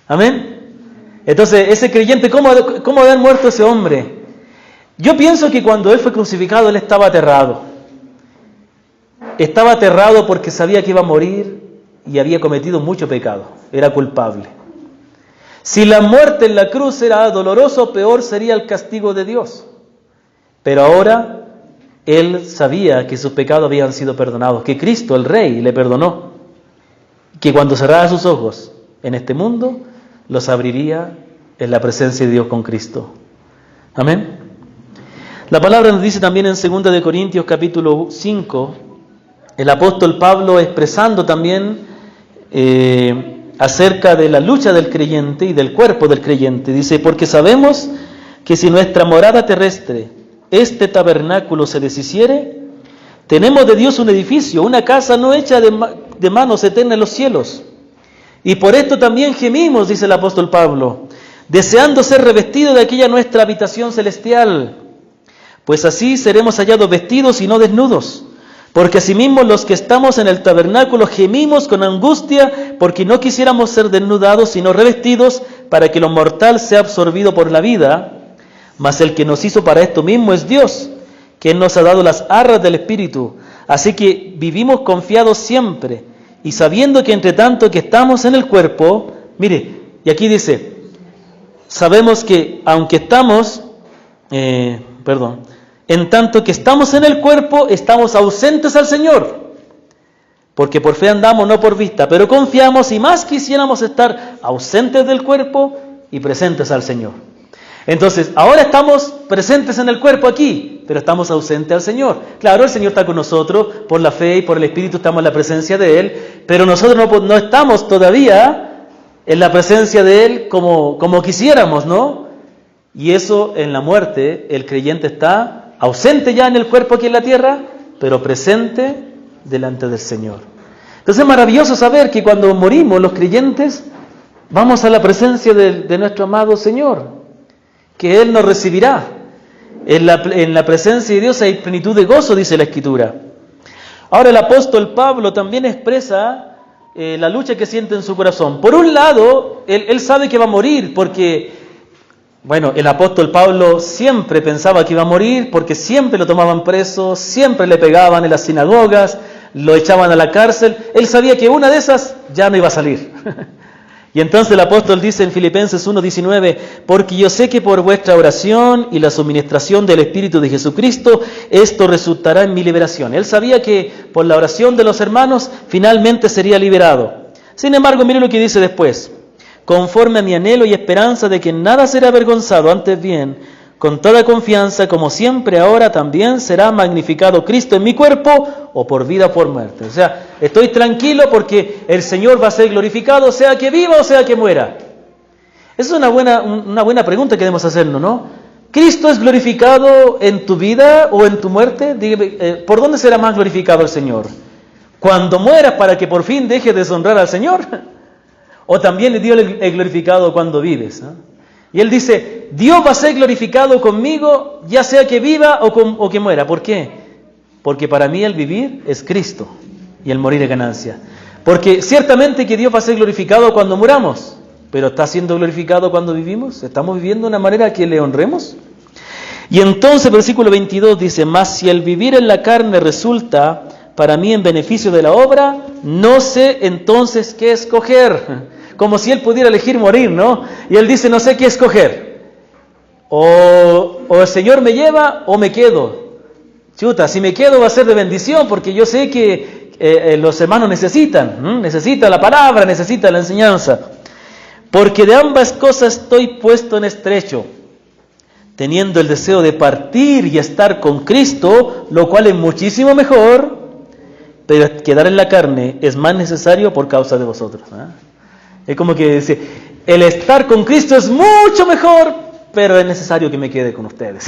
¿Amén? Entonces, ese creyente, ¿cómo había muerto ese hombre? Yo pienso que cuando él fue crucificado, él estaba aterrado. Estaba aterrado porque sabía que iba a morir y había cometido mucho pecado. Era culpable. Si la muerte en la cruz era doloroso, peor sería el castigo de Dios. Pero ahora él sabía que sus pecados habían sido perdonados, que Cristo, el Rey, le perdonó, que cuando cerrara sus ojos en este mundo, los abriría en la presencia de Dios con Cristo. Amén. La palabra nos dice también en 2 de Corintios capítulo 5, el apóstol Pablo expresando también acerca de la lucha del creyente y del cuerpo del creyente. Dice, porque sabemos que si nuestra morada terrestre, este tabernáculo, se deshiciere, tenemos de Dios un edificio, una casa no hecha de manos eterna en los cielos. Y por esto también gemimos, dice el apóstol Pablo, deseando ser revestidos de aquella nuestra habitación celestial, pues así seremos hallados vestidos y no desnudos. Porque asimismo los que estamos en el tabernáculo gemimos con angustia, porque no quisiéramos ser desnudados, sino revestidos, para que lo mortal sea absorbido por la vida. Mas el que nos hizo para esto mismo es Dios, que Él nos ha dado las arras del Espíritu. Así que vivimos confiados siempre, y sabiendo que entre tanto que estamos en el cuerpo, mire, y aquí dice, sabemos que aunque estamos, en tanto que estamos en el cuerpo, estamos ausentes al Señor. Porque por fe andamos, no por vista, pero confiamos y más quisiéramos estar ausentes del cuerpo y presentes al Señor. Entonces, ahora estamos presentes en el cuerpo aquí, pero estamos ausentes al Señor. Claro, el Señor está con nosotros, por la fe y por el Espíritu estamos en la presencia de Él, pero nosotros no estamos todavía en la presencia de Él como quisiéramos, ¿no? Y eso en la muerte, el creyente está ausente ya en el cuerpo aquí en la tierra, pero presente delante del Señor. Entonces es maravilloso saber que cuando morimos los creyentes, vamos a la presencia de nuestro amado Señor, que Él nos recibirá. En la presencia de Dios hay plenitud de gozo, dice la Escritura. Ahora el apóstol Pablo también expresa la lucha que siente en su corazón. Por un lado, él sabe que va a morir, porque, bueno, el apóstol Pablo siempre pensaba que iba a morir, porque siempre lo tomaban preso, siempre le pegaban en las sinagogas, lo echaban a la cárcel. Él sabía que una de esas ya no iba a salir. Y entonces el apóstol dice en Filipenses 1:19, porque yo sé que por vuestra oración y la suministración del Espíritu de Jesucristo, esto resultará en mi liberación. Él sabía que por la oración de los hermanos, finalmente sería liberado. Sin embargo, mire lo que dice después, conforme a mi anhelo y esperanza de que nada será avergonzado, antes bien, con toda confianza, como siempre ahora, también será magnificado Cristo en mi cuerpo, o por vida o por muerte. O sea, estoy tranquilo porque el Señor va a ser glorificado, sea que viva o sea que muera. Esa es una buena pregunta que debemos hacernos, ¿no? ¿Cristo es glorificado en tu vida o en tu muerte? Dígame, ¿por dónde será más glorificado el Señor? ¿Cuando mueras para que por fin dejes de deshonrar al Señor? ¿O también Dios es glorificado cuando vives? Y Él dice, Dios va a ser glorificado conmigo, ya sea que viva o que muera. ¿Por qué? Porque para mí el vivir es Cristo y el morir es ganancia. Porque ciertamente que Dios va a ser glorificado cuando muramos, pero ¿está siendo glorificado cuando vivimos? ¿Estamos viviendo de una manera que le honremos? Y entonces, versículo 22 dice, mas si el vivir en la carne resulta para mí en beneficio de la obra, no sé entonces qué escoger. Como si él pudiera elegir morir, ¿no? Y él dice, no sé qué escoger. O el Señor me lleva o me quedo. Chuta, si me quedo va a ser de bendición, porque yo sé que los hermanos necesitan la palabra, necesitan la enseñanza. Porque de ambas cosas estoy puesto en estrecho, teniendo el deseo de partir y estar con Cristo, lo cual es muchísimo mejor, pero quedar en la carne es más necesario por causa de vosotros. Es como que dice, el estar con Cristo es mucho mejor, pero es necesario que me quede con ustedes.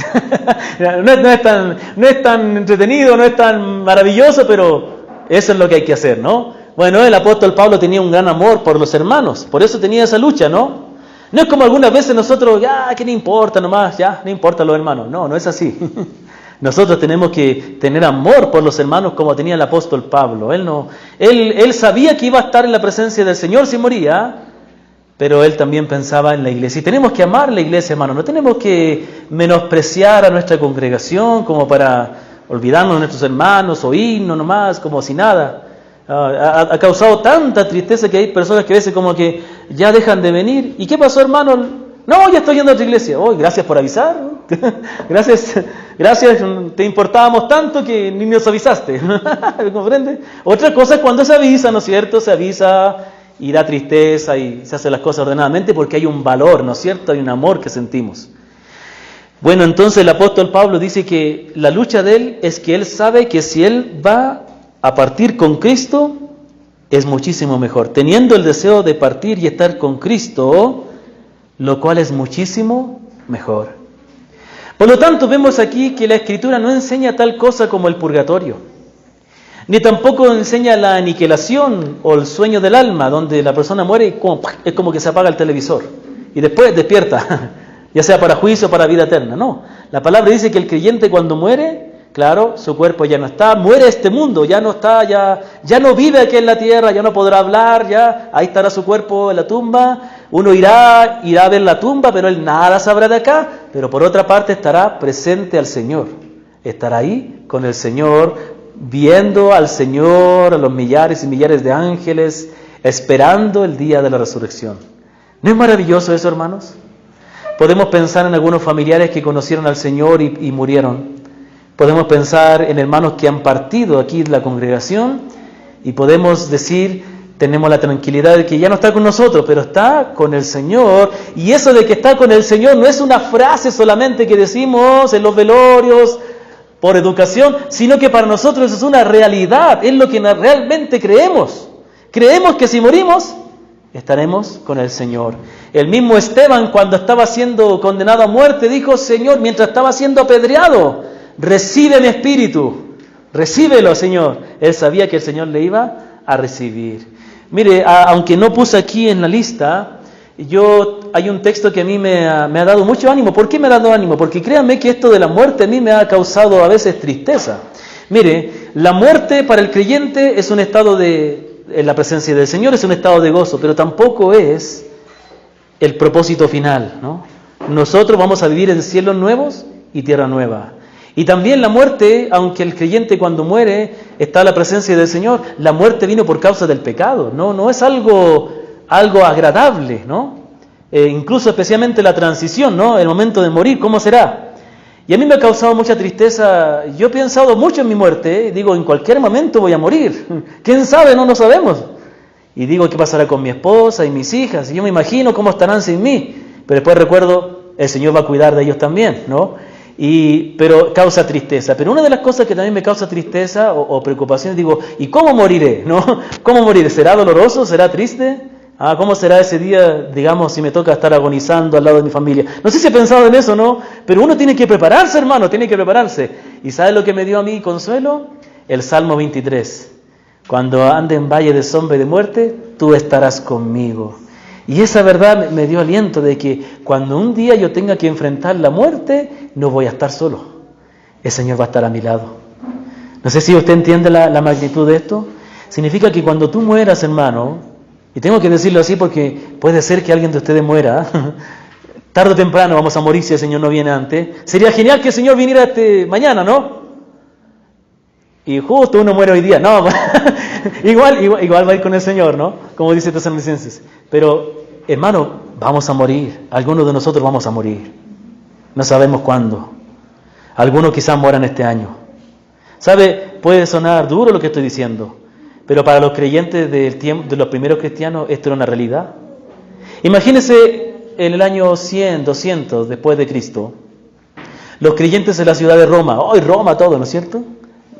no es tan entretenido, no es tan maravilloso, pero eso es lo que hay que hacer, ¿no? Bueno, el apóstol Pablo tenía un gran amor por los hermanos, por eso tenía esa lucha, ¿no? No es como algunas veces nosotros, ¿qué no importa nomás? No importa los hermanos. No es así. Nosotros tenemos que tener amor por los hermanos como tenía el apóstol Pablo. Él sabía que iba a estar en la presencia del Señor si moría, pero él también pensaba en la iglesia. Y tenemos que amar la iglesia, hermano. No tenemos que menospreciar a nuestra congregación como para olvidarnos de nuestros hermanos o irnos nomás como si nada. Ha causado tanta tristeza que hay personas que a veces como que ya dejan de venir. ¿Y qué pasó, hermano? No, ya estoy yendo a otra iglesia. Gracias por avisar. Gracias, te importábamos tanto que ni nos avisaste. ¿Me comprende? Otra cosa es cuando se avisa, ¿no es cierto? Se avisa y da tristeza y se hacen las cosas ordenadamente porque hay un valor, ¿no es cierto? Hay un amor que sentimos. Bueno, entonces el apóstol Pablo dice que la lucha de él es que él sabe que si él va a partir con Cristo, es muchísimo mejor. Teniendo el deseo de partir y estar con Cristo, lo cual es muchísimo mejor. Por lo tanto, vemos aquí que la Escritura no enseña tal cosa como el purgatorio, ni tampoco enseña la aniquilación o el sueño del alma, donde la persona muere y es como que se apaga el televisor y después despierta, ya sea para juicio o para vida eterna. No, la palabra dice que el creyente cuando muere, claro, su cuerpo ya no está, muere este mundo, ya no está, ya no vive aquí en la tierra, ya no podrá hablar, ya ahí estará su cuerpo en la tumba. Uno irá a ver la tumba, pero él nada sabrá de acá, pero por otra parte estará presente al Señor, estará ahí con el Señor, viendo al Señor, a los millares y millares de ángeles, esperando el día de la resurrección. ¿No es maravilloso eso, hermanos? Podemos pensar en algunos familiares que conocieron al Señor y murieron. Podemos pensar en hermanos que han partido aquí de la congregación y podemos decir, tenemos la tranquilidad de que ya no está con nosotros, pero está con el Señor. Y eso de que está con el Señor no es una frase solamente que decimos en los velorios por educación, sino que para nosotros es una realidad, es lo que realmente creemos. Creemos que si morimos, estaremos con el Señor. El mismo Esteban, cuando estaba siendo condenado a muerte, dijo, Señor, mientras estaba siendo apedreado, recibe mi espíritu, recíbelo, Señor. Él sabía que el Señor le iba a recibir. Mire, aunque no puse aquí en la lista, hay un texto que a mí me ha dado mucho ánimo. ¿Por qué me ha dado ánimo? Porque créanme que esto de la muerte a mí me ha causado a veces tristeza. Mire, la muerte para el creyente es un estado en la presencia del Señor, es un estado de gozo, pero tampoco es el propósito final, ¿no? Nosotros vamos a vivir en cielos nuevos y tierra nueva. Y también la muerte, aunque el creyente cuando muere está en la presencia del Señor, la muerte vino por causa del pecado, no es algo agradable, ¿no? Incluso especialmente la transición, ¿no? El momento de morir, ¿cómo será? Y a mí me ha causado mucha tristeza. Yo he pensado mucho en mi muerte, digo, en cualquier momento voy a morir. ¿Quién sabe? No lo sabemos. Y digo, ¿qué pasará con mi esposa y mis hijas? Y yo me imagino cómo estarán sin mí. Pero después recuerdo, el Señor va a cuidar de ellos también, ¿no? Pero causa tristeza. Pero una de las cosas que también me causa tristeza o preocupación, digo, ¿y cómo moriré? ¿No? ¿Cómo moriré? ¿Será doloroso? ¿Será triste? ¿Cómo será ese día, digamos, si me toca estar agonizando al lado de mi familia? No sé si he pensado en eso, ¿no? Pero uno tiene que prepararse, hermano, tiene que prepararse. ¿Y sabe lo que me dio a mí consuelo? El Salmo 23. Cuando ande en valle de sombra y de muerte, tú estarás conmigo. Y esa verdad me dio aliento de que cuando un día yo tenga que enfrentar la muerte, no voy a estar solo. El Señor va a estar a mi lado. No sé si usted entiende la magnitud de esto. Significa que cuando tú mueras, hermano, y tengo que decirlo así porque puede ser que alguien de ustedes muera, tarde o temprano vamos a morir si el Señor no viene antes. Sería genial que el Señor viniera mañana, ¿no? Y justo uno muere hoy día. No, igual va a ir con el Señor, ¿no? Como dice Tesalonicenses. Pero, hermano, vamos a morir. Algunos de nosotros vamos a morir. No sabemos cuándo. Algunos quizás mueran este año. ¿Sabe? Puede sonar duro lo que estoy diciendo, pero para los creyentes de los primeros cristianos esto era una realidad. Imagínense en el año 100, 200 después de Cristo, los creyentes en la ciudad de Roma. Hoy Roma todo, ¿no es cierto?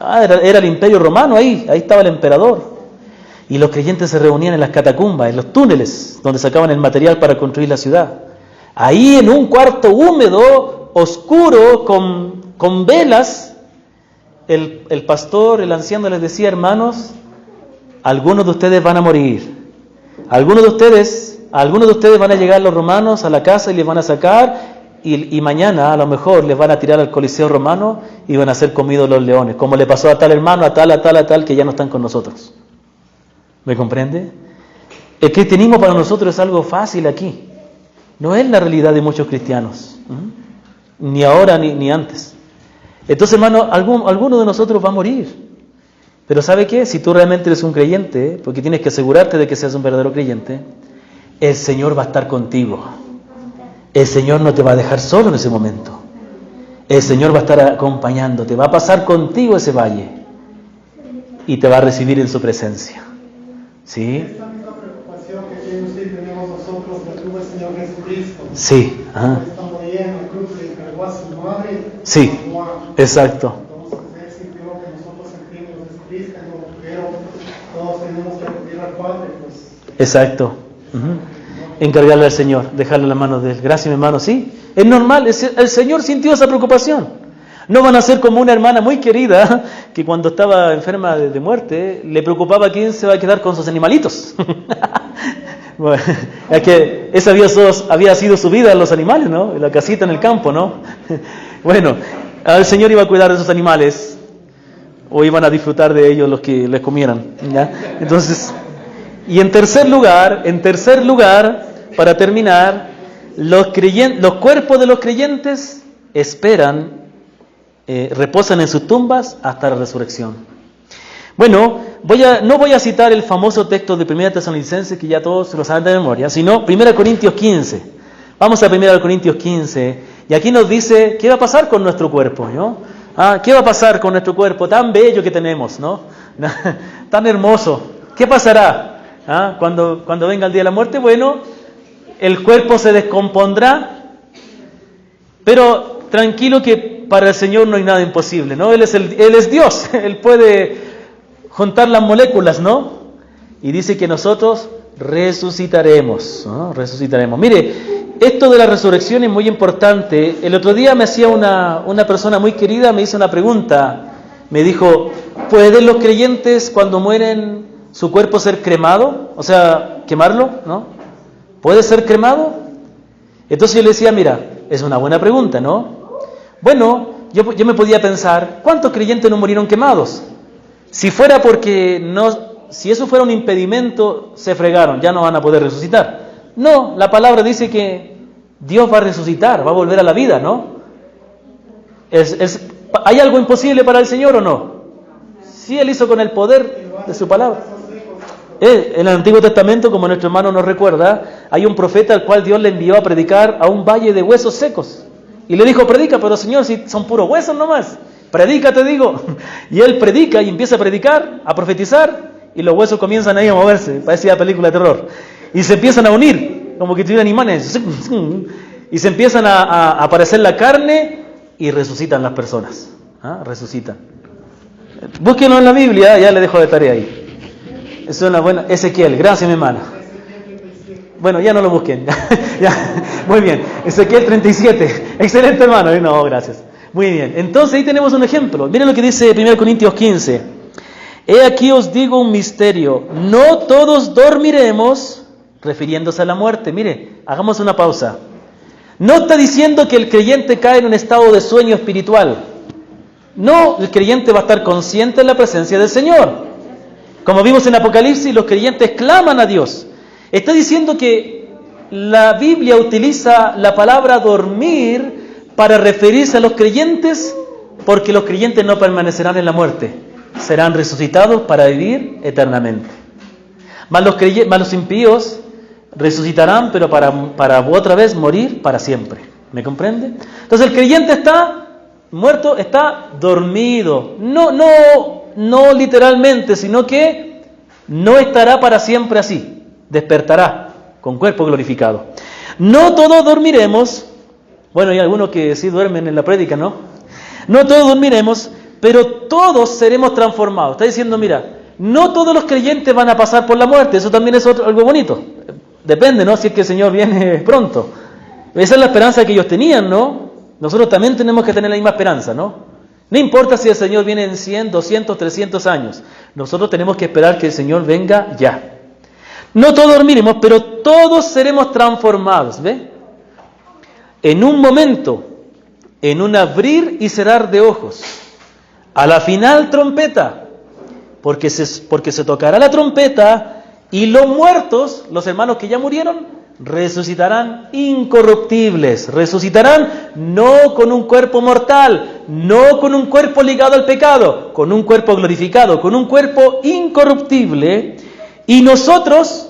Era el imperio romano ahí estaba el emperador. Y los creyentes se reunían en las catacumbas, en los túneles, donde sacaban el material para construir la ciudad. Ahí en un cuarto húmedo, oscuro, con velas, el pastor, el anciano les decía, hermanos, algunos de ustedes van a morir. Algunos de ustedes van a llegar los romanos a la casa y les van a sacar, y mañana a lo mejor les van a tirar al Coliseo romano y van a ser comidos los leones, como le pasó a tal hermano, a tal, que ya no están con nosotros. ¿Me comprende? El cristianismo para nosotros es algo fácil aquí. No es la realidad de muchos cristianos. Ni ahora ni antes. Entonces, hermano, alguno de nosotros va a morir. Pero ¿sabe qué? Si tú realmente eres un creyente, porque tienes que asegurarte de que seas un verdadero creyente, el Señor va a estar contigo. El Señor no te va a dejar solo en ese momento. el Señor va a estar acompañándote, va a pasar contigo ese valle y te va a recibir en su presencia. ¿Sí? Esta misma preocupación que tiene usted y tenemos nosotros la tuvo el Señor Jesucristo. Sí. Ajá. Esta moría en la cruz le entregó a su madre. Sí. Exacto. Entonces Él sintió lo que nosotros sentimos, Jesucristo, pero todos tenemos que acudir al Padre, pues. Exacto. Encargarle al Señor, dejarle en las manos de Él. Gracias, mi hermano. Sí, es normal. El Señor sintió esa preocupación. No van a ser como una hermana muy querida que cuando estaba enferma de muerte le preocupaba quién se va a quedar con sus animalitos. Bueno, es que esa había sido su vida en los animales, ¿no? En la casita en el campo, ¿no? Bueno, el Señor iba a cuidar de esos animales o iban a disfrutar de ellos los que les comieran, ¿ya? Entonces, y en tercer lugar, para terminar, los cuerpos de los creyentes esperan, reposan en sus tumbas hasta la resurrección. Bueno, no voy a citar el famoso texto de 1 Tesalonicenses, que ya todos lo saben de memoria, sino 1 Corintios 15. Vamos a 1 Corintios 15, y aquí nos dice qué va a pasar con nuestro cuerpo, ¿no? ¿Qué va a pasar con nuestro cuerpo tan bello que tenemos, ¿no? Tan hermoso. ¿Qué pasará cuando venga el día de la muerte? Bueno, el cuerpo se descompondrá, pero tranquilo que para el Señor no hay nada imposible, ¿no? Él es Dios, Él puede juntar las moléculas, ¿no? Y dice que nosotros resucitaremos, ¿no? Resucitaremos. Mire, esto de la resurrección es muy importante. El otro día me hacía una persona muy querida, me hizo una pregunta. Me dijo, ¿pueden los creyentes cuando mueren su cuerpo ser cremado? O sea, quemarlo, ¿no? ¿Puede ser cremado? Entonces yo le decía, mira, es una buena pregunta, ¿no? Bueno, yo me podía pensar, ¿cuántos creyentes no murieron quemados? Si fuera si eso fuera un impedimento, se fregaron, ya no van a poder resucitar. No, la palabra dice que Dios va a resucitar, va a volver a la vida, ¿no? ¿Hay algo imposible para el Señor o no? Sí, Él hizo con el poder de su palabra. En el Antiguo Testamento, como nuestro hermano nos recuerda, hay un profeta al cual Dios le envió a predicar a un valle de huesos secos. Y le dijo, predica, pero Señor, si son puros huesos nomás. Predica, te digo. Y él predica y empieza a predicar, a profetizar, y los huesos comienzan ahí a moverse. Parecía película de terror. Y se empiezan a unir, como que tuvieran imanes. Y se empiezan a aparecer la carne y resucitan las personas. Resucitan. Búsquenlo en la Biblia, ya le dejo de tarea ahí. Es una buena. Ezequiel, gracias mi hermano. Bueno, ya no lo busquen. Ya. Muy bien. Ezequiel 37. Excelente hermano. No, gracias. Muy bien. Entonces ahí tenemos un ejemplo. Miren lo que dice 1 Corintios 15. He aquí os digo un misterio. No todos dormiremos, refiriéndose a la muerte. Mire, hagamos una pausa. No está diciendo que el creyente cae en un estado de sueño espiritual. No, el creyente va a estar consciente de la presencia del Señor. Como vimos en Apocalipsis, los creyentes claman a Dios. Está diciendo que la Biblia utiliza la palabra dormir para referirse a los creyentes, porque los creyentes no permanecerán en la muerte, serán resucitados para vivir eternamente. Mas los impíos resucitarán, pero para otra vez morir para siempre. ¿Me comprende? Entonces el creyente está muerto, está dormido. No literalmente, sino que no estará para siempre así. Despertará con cuerpo glorificado. No todos dormiremos. Bueno, hay algunos que sí duermen en la prédica, ¿no? No todos dormiremos, pero todos seremos transformados. Está diciendo, mira, no todos los creyentes van a pasar por la muerte. Eso también es algo bonito. Depende, ¿no? Si es que el Señor viene pronto. Esa es la esperanza que ellos tenían, ¿no? Nosotros también tenemos que tener la misma esperanza, ¿no? No importa si el Señor viene en 100, 200, 300 años. Nosotros tenemos que esperar que el Señor venga ya. No todos dormiremos, pero todos seremos transformados, ¿ve? En un momento, en un abrir y cerrar de ojos, a la final trompeta, porque se tocará la trompeta y los muertos, los hermanos que ya murieron, resucitarán incorruptibles, resucitarán no con un cuerpo mortal, no con un cuerpo ligado al pecado, con un cuerpo glorificado, con un cuerpo incorruptible, y nosotros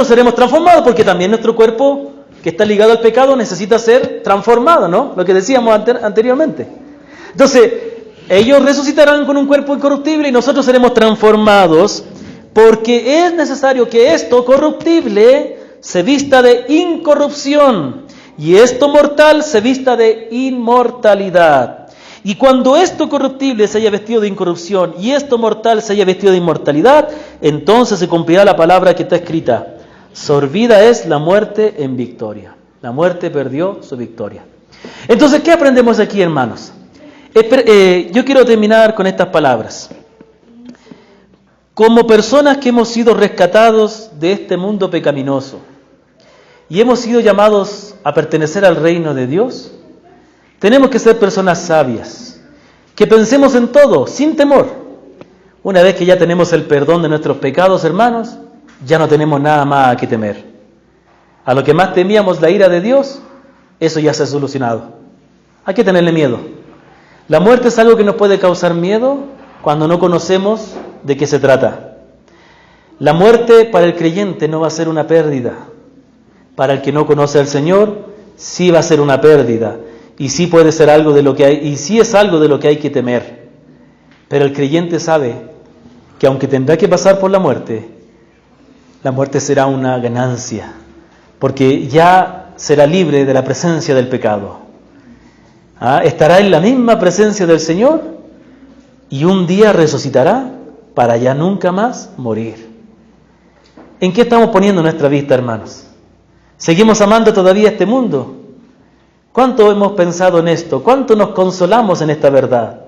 seremos transformados porque también nuestro cuerpo que está ligado al pecado necesita ser transformado, ¿no? Lo que decíamos anteriormente. Entonces, ellos resucitarán con un cuerpo incorruptible y nosotros seremos transformados, porque es necesario que esto corruptible se vista de incorrupción y esto mortal se vista de inmortalidad. Y cuando esto corruptible se haya vestido de incorrupción y esto mortal se haya vestido de inmortalidad, entonces se cumplirá la palabra que está escrita: sorbida es la muerte en victoria. La muerte perdió su victoria. Entonces, ¿qué aprendemos aquí, hermanos? Yo quiero terminar con estas palabras. Como personas que hemos sido rescatados de este mundo pecaminoso y hemos sido llamados a pertenecer al reino de Dios, tenemos que ser personas sabias, que pensemos en todo, sin temor. Una vez que ya tenemos el perdón de nuestros pecados, hermanos, ya no tenemos nada más a que temer. A lo que más temíamos, la ira de Dios, eso ya se ha solucionado. Hay que tenerle miedo. La muerte es algo que nos puede causar miedo cuando no conocemos de qué se trata. La muerte para el creyente no va a ser una pérdida. Para el que no conoce al Señor, sí va a ser una pérdida. Y sí puede ser algo de lo que hay, y sí es algo de lo que hay que temer. Pero el creyente sabe que aunque tendrá que pasar por la muerte será una ganancia, porque ya será libre de la presencia del pecado. Estará en la misma presencia del Señor y un día resucitará para ya nunca más morir. ¿En qué estamos poniendo nuestra vista, hermanos? ¿Seguimos amando todavía este mundo? ¿Cuánto hemos pensado en esto? ¿Cuánto nos consolamos en esta verdad?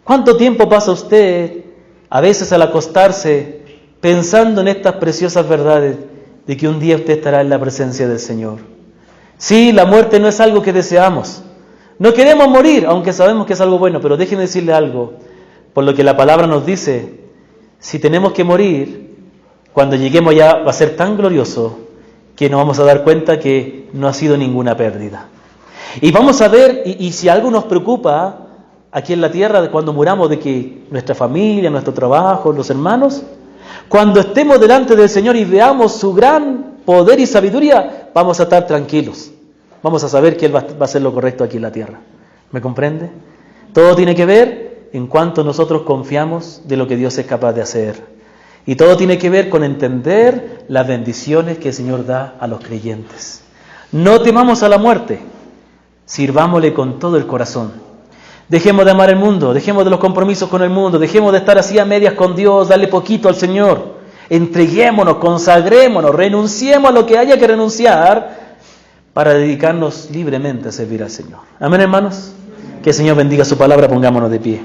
¿Cuánto tiempo pasa usted, a veces al acostarse, pensando en estas preciosas verdades de que un día usted estará en la presencia del Señor? Sí, la muerte no es algo que deseamos. No queremos morir, aunque sabemos que es algo bueno, pero déjenme decirle algo, por lo que la palabra nos dice, si tenemos que morir, cuando lleguemos allá va a ser tan glorioso que nos vamos a dar cuenta que no ha sido ninguna pérdida. Y vamos a ver, y si algo nos preocupa aquí en la tierra cuando muramos, de que nuestra familia, nuestro trabajo, los hermanos, cuando estemos delante del Señor y veamos su gran poder y sabiduría, vamos a estar tranquilos. Vamos a saber que Él va a hacer lo correcto aquí en la tierra. ¿Me comprende? Todo tiene que ver en cuanto nosotros confiamos de lo que Dios es capaz de hacer. Y todo tiene que ver con entender las bendiciones que el Señor da a los creyentes. No temamos a la muerte. Sirvámosle con todo el corazón. Dejemos de amar el mundo, dejemos de los compromisos con el mundo, dejemos de estar así a medias con Dios, darle poquito al Señor. Entreguémonos, consagrémonos, renunciemos a lo que haya que renunciar para dedicarnos libremente a servir al Señor. Amén, hermanos. Que el Señor bendiga su palabra, pongámonos de pie.